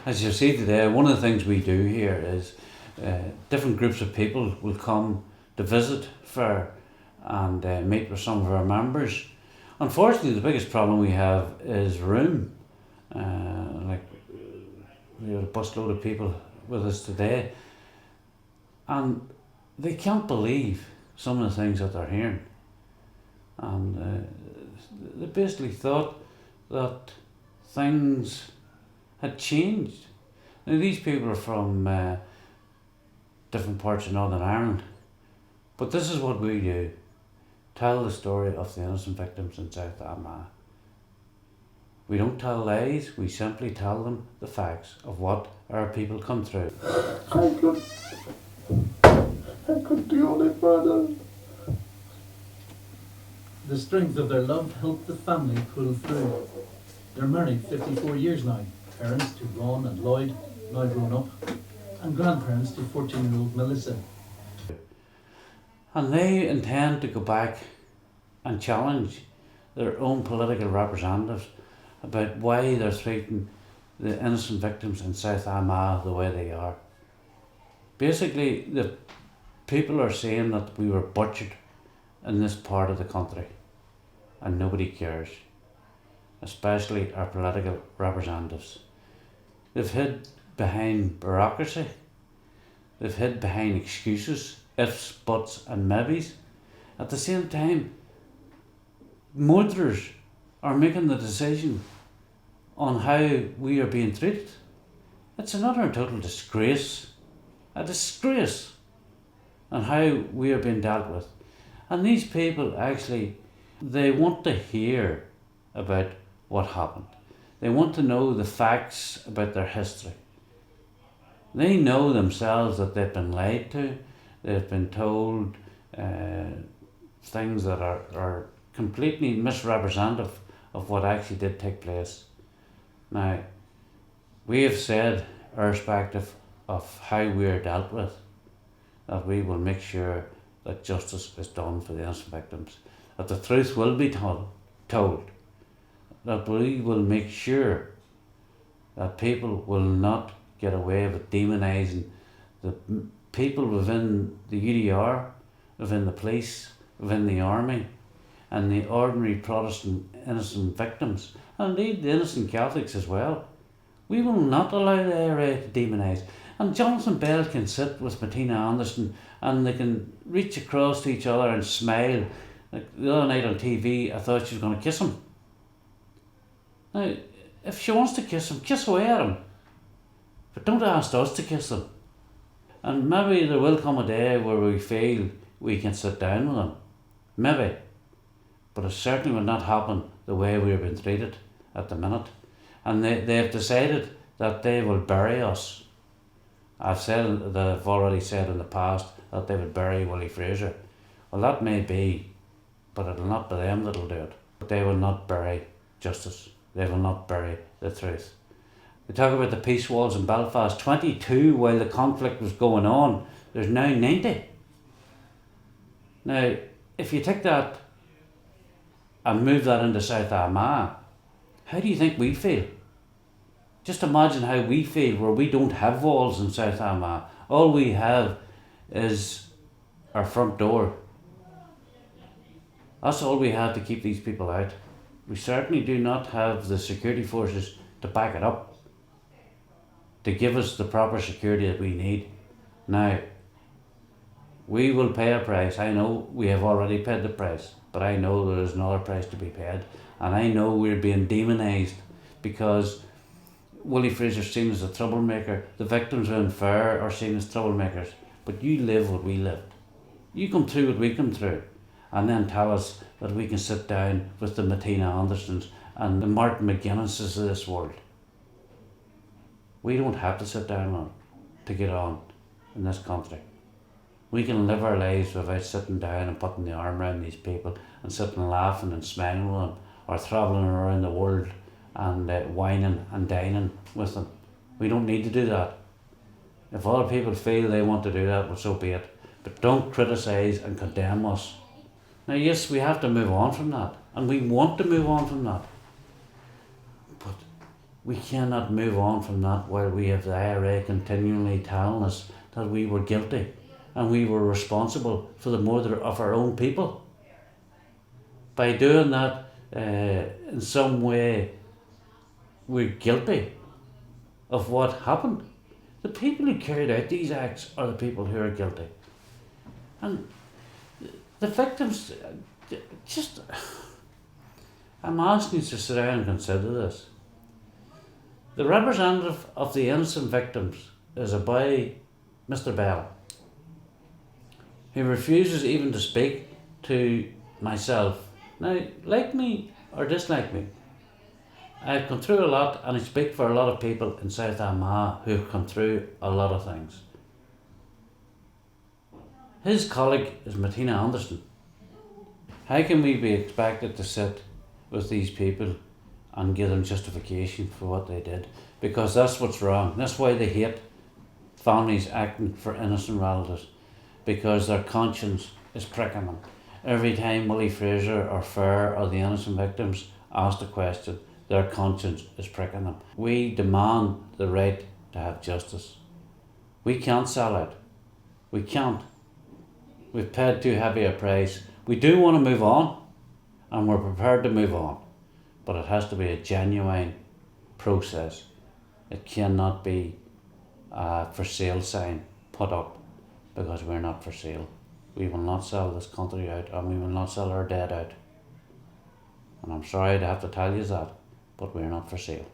As you see today, one of the things we do here is different groups of people will come to visit Fair and meet with some of our members. Unfortunately, the biggest problem we have is room. Like we had a busload of people with us today, and they can't believe some of the things that they're hearing. And they basically thought that things had changed. Now, these people are from different parts of Northern Ireland, but this is what we do: tell the story of the innocent victims in South Armagh. We don't tell lies, we simply tell them the facts of what our people come through. I could do it further. The strength of their love helped the family pull through. They're married 54 years now, parents to Ron and Lloyd, now grown up, and grandparents to 14-year-old Melissa. And they intend to go back and challenge their own political representatives about why they're treating the innocent victims in South Armagh the way they are. Basically, the people are saying that we were butchered in this part of the country and nobody cares, especially our political representatives. They've hid behind bureaucracy, they've hid behind excuses, ifs, buts and maybes. At the same time, murderers are making the decision on how we are being treated. It's another total disgrace, a disgrace on how we are being dealt with. And these people actually, they want to hear about what happened. They want to know the facts about their history. They know themselves that they've been lied to, they've been told things that are completely misrepresentative of what actually did take place. Now, we have said, irrespective of how we are dealt with, that we will make sure that justice is done for the innocent victims, that the truth will be told, that we will make sure that people will not get away with demonising the people within the UDR, within the police, within the army, and the ordinary Protestant innocent victims, and indeed the innocent Catholics as well. We will not allow the IRA to demonise. And Jonathan Bell can sit with Martina Anderson and they can reach across to each other and smile. Like the other night on TV, I thought she was going to kiss him. Now, if she wants to kiss away at him. But don't ask us to kiss them. And maybe there will come a day where we feel we can sit down with them. Maybe. But it certainly will not happen the way we've been treated at the minute. And they have decided that they will bury us. I've already said in the past that they would bury Willie Fraser. Well, that may be, but it'll not be them that'll do it. But they will not bury justice. They will not bury the truth. They talk about the peace walls in Belfast, 22 while the conflict was going on. There's now 90. Now, if you take that and move that into South Armagh, how do you think we feel? Just imagine how we feel where we don't have walls in South Armagh. All we have is our front door. That's all we have to keep these people out. We certainly do not have the security forces to back it up, to give us the proper security that we need. Now, we will pay a price. I know we have already paid the price, but I know there is another price to be paid. And I know we're being demonised because Willie Fraser's seen as a troublemaker. The victims in Fair are seen as troublemakers. But you live what we lived. You come through what we come through. And then tell us that we can sit down with the Martina Andersons and the Martin McGuinnesses of this world. We don't have to sit down to get on in this country. We can live our lives without sitting down and putting the arm around these people and sitting and laughing and smiling with them, or travelling around the world and whining and dining with them. We don't need to do that. If other people feel they want to do that, well, so be it. But don't criticise and condemn us. Now, yes, we have to move on from that, and we want to move on from that. But we cannot move on from that while we have the IRA continually telling us that we were guilty and we were responsible for the murder of our own people. By doing that, in some way, we're guilty of what happened. The people who carried out these acts are the people who are guilty. And the victims, just, I'm asking you to sit down and consider this. The representative of the innocent victims is a boy, Mr. Bell, who refuses even to speak to myself. Now, like me or dislike me, I've gone through a lot, and I speak for a lot of people in South Armagh who have gone through a lot of things. His colleague is Martina Anderson. How can we be expected to sit with these people and give them justification for what they did? Because that's what's wrong. That's why they hate families acting for innocent relatives, because their conscience is pricking them. Every time Willie Fraser or Fair or the innocent victims ask a question, their conscience is pricking them. We demand the right to have justice. We can't sell it. We can't. We've paid too heavy a price. We do want to move on, and we're prepared to move on, but it has to be a genuine process. It cannot be a for sale sign put up, because we're not for sale. We will not sell this country out, and we will not sell our dead out. And I'm sorry to have to tell you that, but we're not for sale.